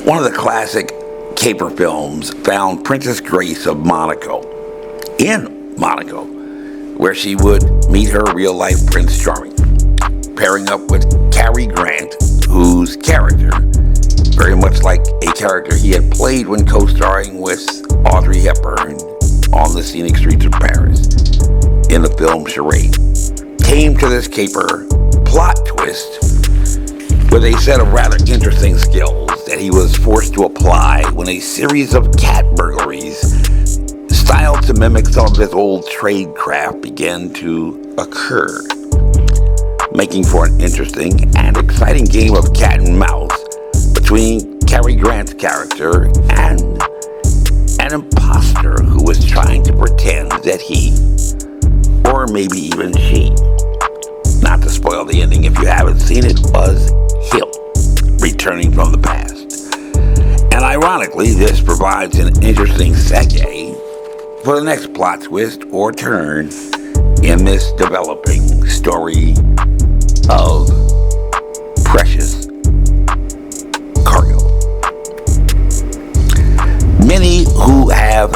One of the classic caper films found Princess Grace of Monaco in Monaco, where she would meet her real-life Prince Charming, pairing up with Cary Grant, whose character, very much like a character he had played when co-starring with Audrey Hepburn on the scenic streets of Paris in the film Charade, came to this caper plot twist with a set of rather interesting skills that he was forced to apply when a series of cat burglaries styled to mimic some of his old trade craft began to occur, making for an interesting and exciting game of cat and mouse between Cary Grant's character and an imposter who was trying to pretend that he, or maybe even she, not to spoil the ending if you haven't seen it, was him returning from the past. And ironically, this provides an interesting segue for the next plot twist or turn in this developing story of precious cargo. Many who have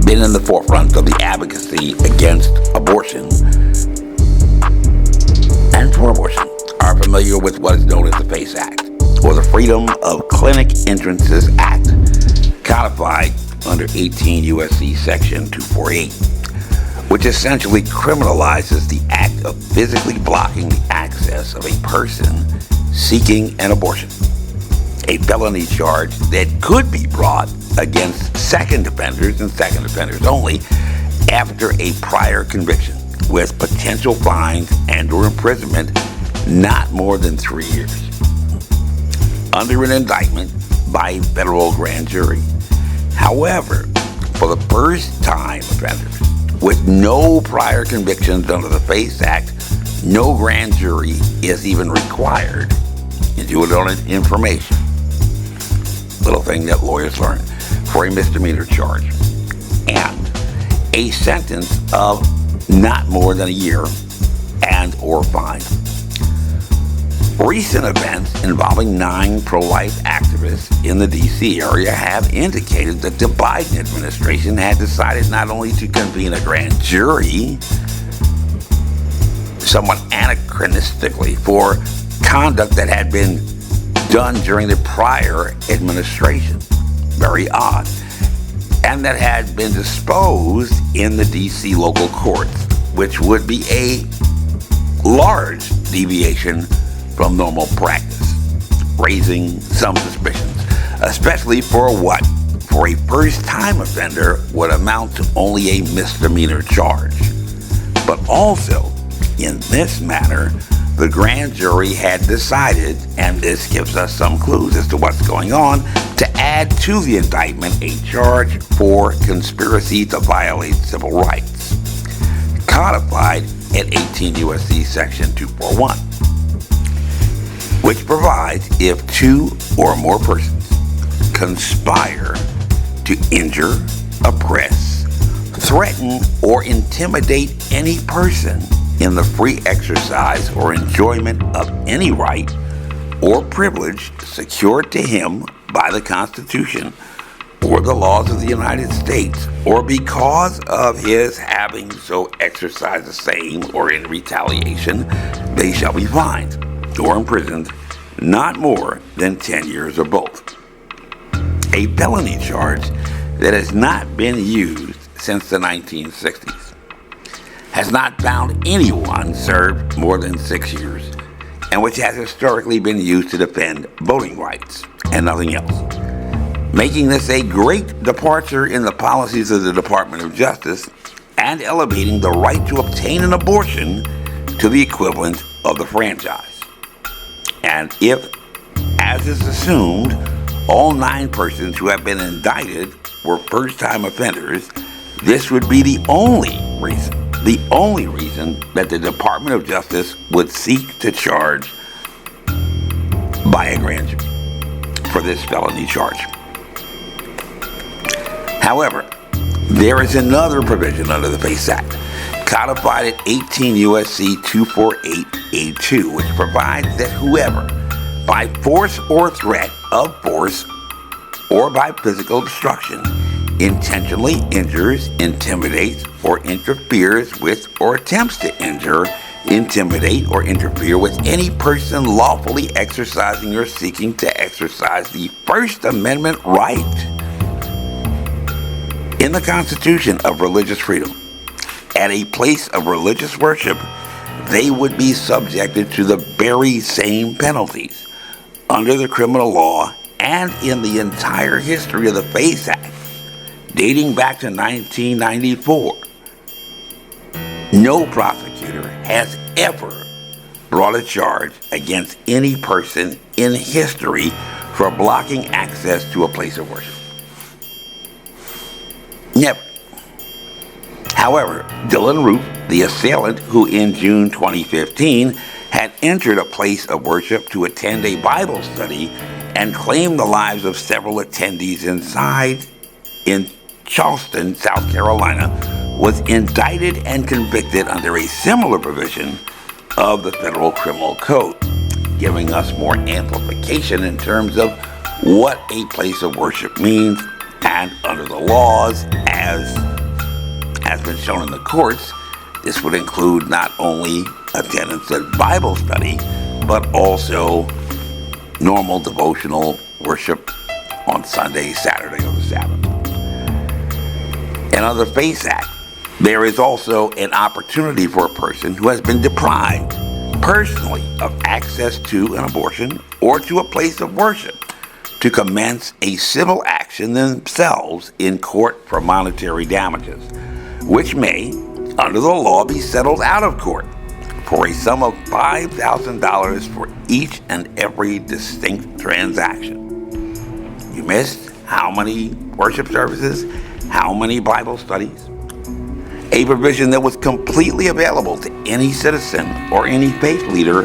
been in the forefront of the advocacy against abortion and for abortion are familiar with what is known as the FACE Act, or the Freedom of Clinic Entrances Act, codified under 18 U.S.C. Section 248, which essentially criminalizes the act of physically blocking the access of a person seeking an abortion, a felony charge that could be brought against second offenders and second offenders only after a prior conviction, with potential fines and or imprisonment not more than 3 years, under an indictment by a federal grand jury. However, for the first-time offenders with no prior convictions under the FACE Act, no grand jury is even required to do it on information. Little thing that lawyers learn, for a misdemeanor charge, and a sentence of not more than a year and or fine. Recent events involving 9 pro-life activists in the D.C. area have indicated that the Biden administration had decided not only to convene a grand jury, somewhat anachronistically, for conduct that had been done during the prior administration, very odd, and that had been disposed in the D.C. local courts, which would be a large deviation from normal practice, raising some suspicions, especially for what, for a first-time offender, would amount to only a misdemeanor charge. But also, in this matter, the grand jury had decided, and this gives us some clues as to what's going on, to add to the indictment a charge for conspiracy to violate civil rights, codified at 18 U.S.C. Section 241. Which provides if 2 or more persons conspire to injure, oppress, threaten, or intimidate any person in the free exercise or enjoyment of any right or privilege secured to him by the Constitution or the laws of the United States, or because of his having so exercised the same, or in retaliation, they shall be fined or imprisoned not more than 10 years or both. A felony charge that has not been used since the 1960s, has not found anyone served more than 6 years, and which has historically been used to defend voting rights and nothing else, making this a great departure in the policies of the Department of Justice and elevating the right to obtain an abortion to the equivalent of the franchise. And if, as is assumed, all 9 persons who have been indicted were first-time offenders, this would be the only reason that the Department of Justice would seek to charge by a grand jury for this felony charge. However, there is another provision under the FACE Act, codified at 18 U.S.C. 248A2, which provides that whoever, by force or threat of force or by physical obstruction, intentionally injures, intimidates, or interferes with or attempts to injure, intimidate, or interfere with any person lawfully exercising or seeking to exercise the First Amendment right in the Constitution of religious freedom. At a place of religious worship, they would be subjected to the very same penalties under the criminal law and in the entire history of the FACE Act, dating back to 1994. No prosecutor has ever brought a charge against any person in history for blocking access to a place of worship. Never. However, Dylan Roof, the assailant who in June 2015 had entered a place of worship to attend a Bible study and claimed the lives of several attendees inside in Charleston, South Carolina, was indicted and convicted under a similar provision of the Federal Criminal Code, giving us more amplification in terms of what a place of worship means, and under the laws, as has been shown in the courts, this would include not only attendance at Bible study, but also normal devotional worship on Sunday, Saturday, or the Sabbath. And under the FACE Act, there is also an opportunity for a person who has been deprived personally of access to an abortion or to a place of worship to commence a civil action themselves in court for monetary damages, which may, under the law, be settled out of court for a sum of $5,000 for each and every distinct transaction. You missed how many worship services, how many Bible studies? A provision that was completely available to any citizen or any faith leader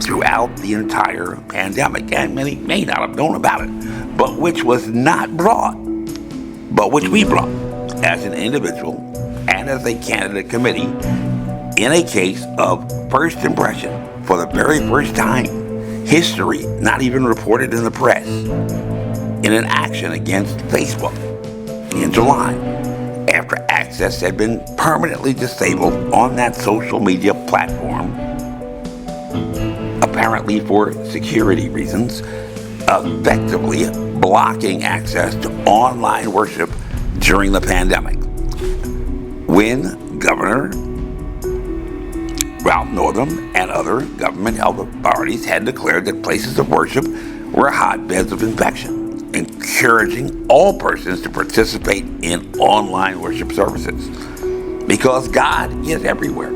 throughout the entire pandemic, and many may not have known about it, but which was not brought, but which we brought as an individual and as a candidate committee in a case of first impression for the very first time, history not even reported in the press, in an action against Facebook in July, after access had been permanently disabled on that social media platform, apparently for security reasons, effectively blocking access to online worship during the pandemic, when Governor Ralph Northam and other government health authorities had declared that places of worship were hotbeds of infection, encouraging all persons to participate in online worship services, because God is everywhere,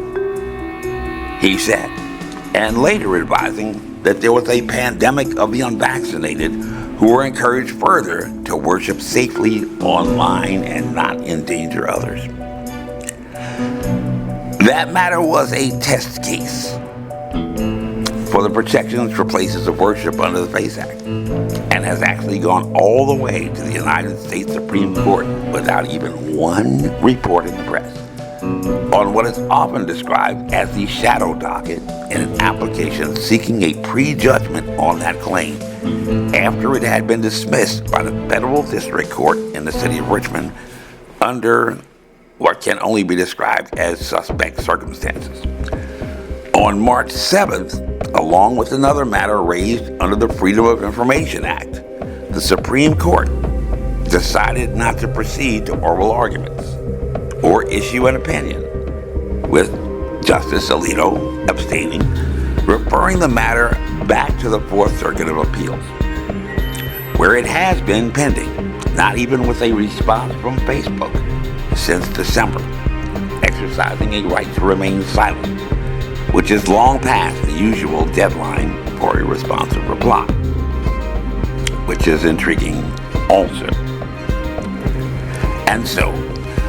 he said, and later advising that there was a pandemic of the unvaccinated who were encouraged further to worship safely online and not endanger others. That matter was a test case for the protections for places of worship under the FACE Act, and has actually gone all the way to the United States Supreme Court without even one report in the press on what is often described as the shadow docket in an application seeking a prejudgment on that claim after it had been dismissed by the federal district court in the city of Richmond under what can only be described as suspect circumstances. On March 7th, along with another matter raised under the Freedom of Information Act, the Supreme Court decided not to proceed to oral arguments or issue an opinion, with Justice Alito abstaining, referring the matter back to the Fourth Circuit of Appeals, where it has been pending, not even with a response from Facebook, since December, exercising a right to remain silent, which is long past the usual deadline for a responsive reply, which is intriguing also. And so,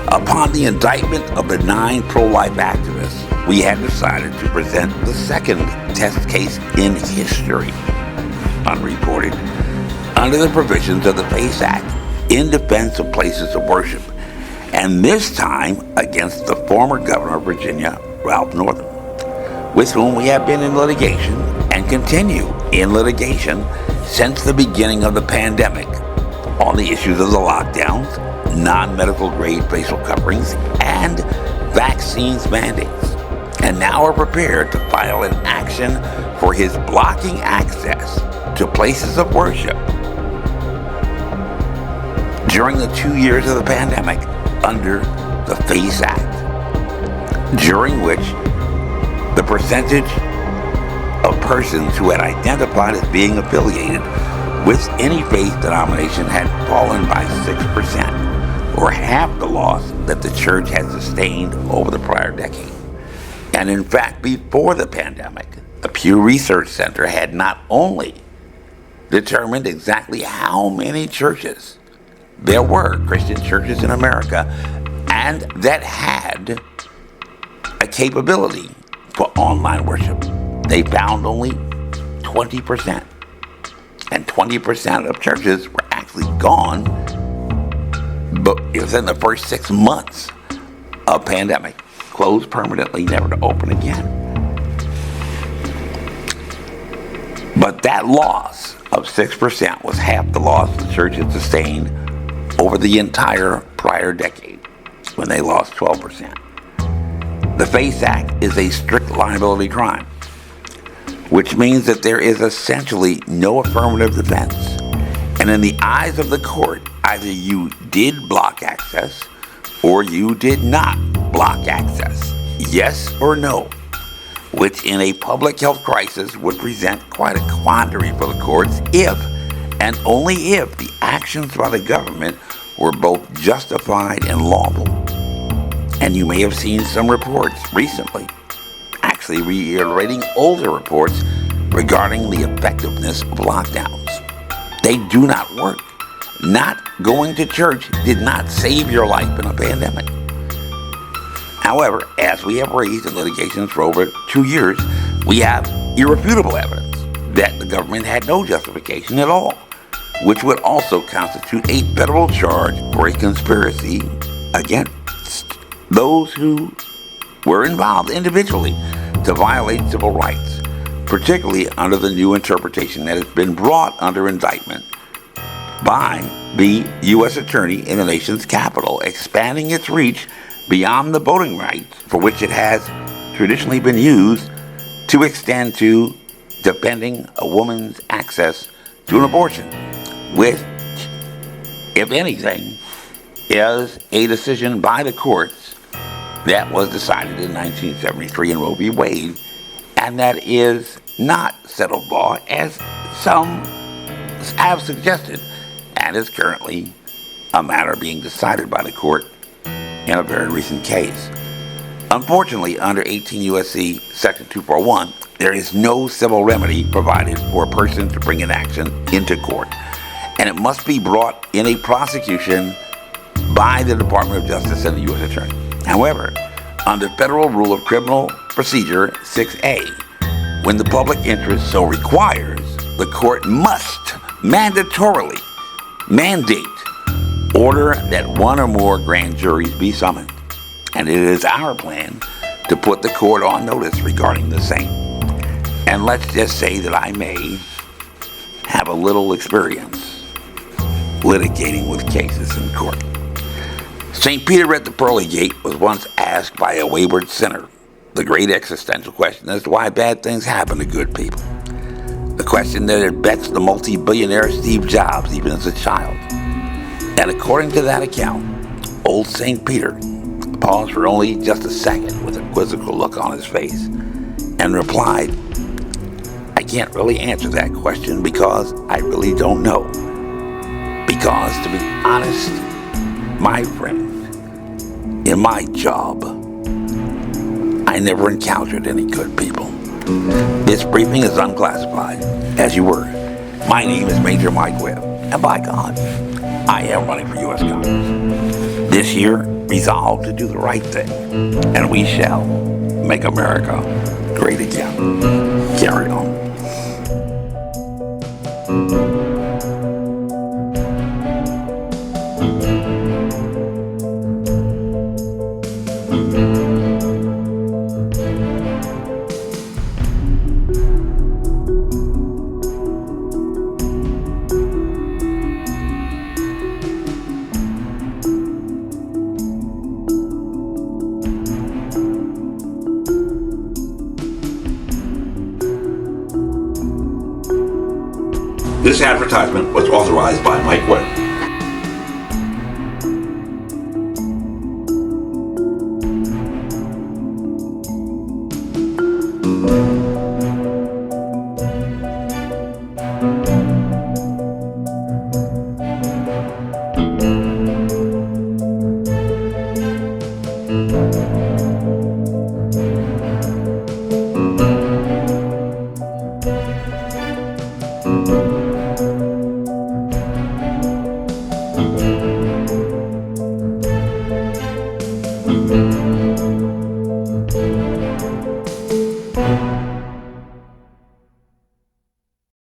upon the indictment of the 9 pro-life activists, we had decided to present the second test case in history, unreported, under the provisions of the FACE Act in defense of places of worship, and this time against the former governor of Virginia, Ralph Northam, with whom we have been in litigation and continue in litigation since the beginning of the pandemic on the issues of the lockdowns, non-medical grade facial coverings, and vaccines mandates, and now are prepared to file an action for his blocking access to places of worship during the 2 years of the pandemic under the FACE Act, during which the percentage of persons who had identified as being affiliated with any faith denomination had fallen by 6%, or half the loss that the church had sustained over the prior decade. And in fact, before the pandemic, the Pew Research Center had not only determined exactly how many churches there were, Christian churches in America, and that had a capability for online worship. They found only 20%. And 20% of churches were actually gone, but it was in the first 6 months of pandemic, closed permanently, never to open again. But that loss of 6% was half the loss the church had sustained over the entire prior decade, when they lost 12%. The FACE Act is a strict liability crime, which means that there is essentially no affirmative defense. And in the eyes of the court, either you did block access or you did not block access. Yes or no, which in a public health crisis would present quite a quandary for the courts if, and only if, the actions by the government were both justified and lawful. And you may have seen some reports recently actually reiterating older reports regarding the effectiveness of lockdowns. They do not work. Not going to church did not save your life in a pandemic. However, as we have raised in litigations for over 2 years, we have irrefutable evidence that the government had no justification at all, which would also constitute a federal charge for a conspiracy against those who were involved individually to violate civil rights, particularly under the new interpretation that has been brought under indictment by the U.S. Attorney in the nation's capital, expanding its reach beyond the voting rights for which it has traditionally been used to extend to defending a woman's access to an abortion, which, if anything, is a decision by the courts that was decided in 1973 in Roe v. Wade, and that is not settled law, as some have suggested, and is currently a matter being decided by the court in a very recent case. Unfortunately, under 18 U.S.C. Section 241, there is no civil remedy provided for a person to bring an action into court, and it must be brought in a prosecution by the Department of Justice and the U.S. Attorney. However, under Federal Rule of Criminal Procedure 6A, when the public interest so requires, the court must mandatorily order that one or more grand juries be summoned. And it is our plan to put the court on notice regarding the same. And let's just say that I may have a little experience litigating with cases in court. St. Peter at the pearly gate was once asked by a wayward sinner the great existential question as to why bad things happen to good people. The question that had vexed the multi-billionaire Steve Jobs even as a child. And according to that account, old St. Peter paused for only just a second with a quizzical look on his face and replied, "I can't really answer that question because I really don't know. Because, to be honest, my friend, in my job, I never encountered any good people." This briefing is unclassified, as you were. My name is Major Mike Webb, and by God, I am running for U.S. Congress. This year, resolved to do the right thing, and we shall make America great again. Carry on. This advertisement was authorized by Mike White.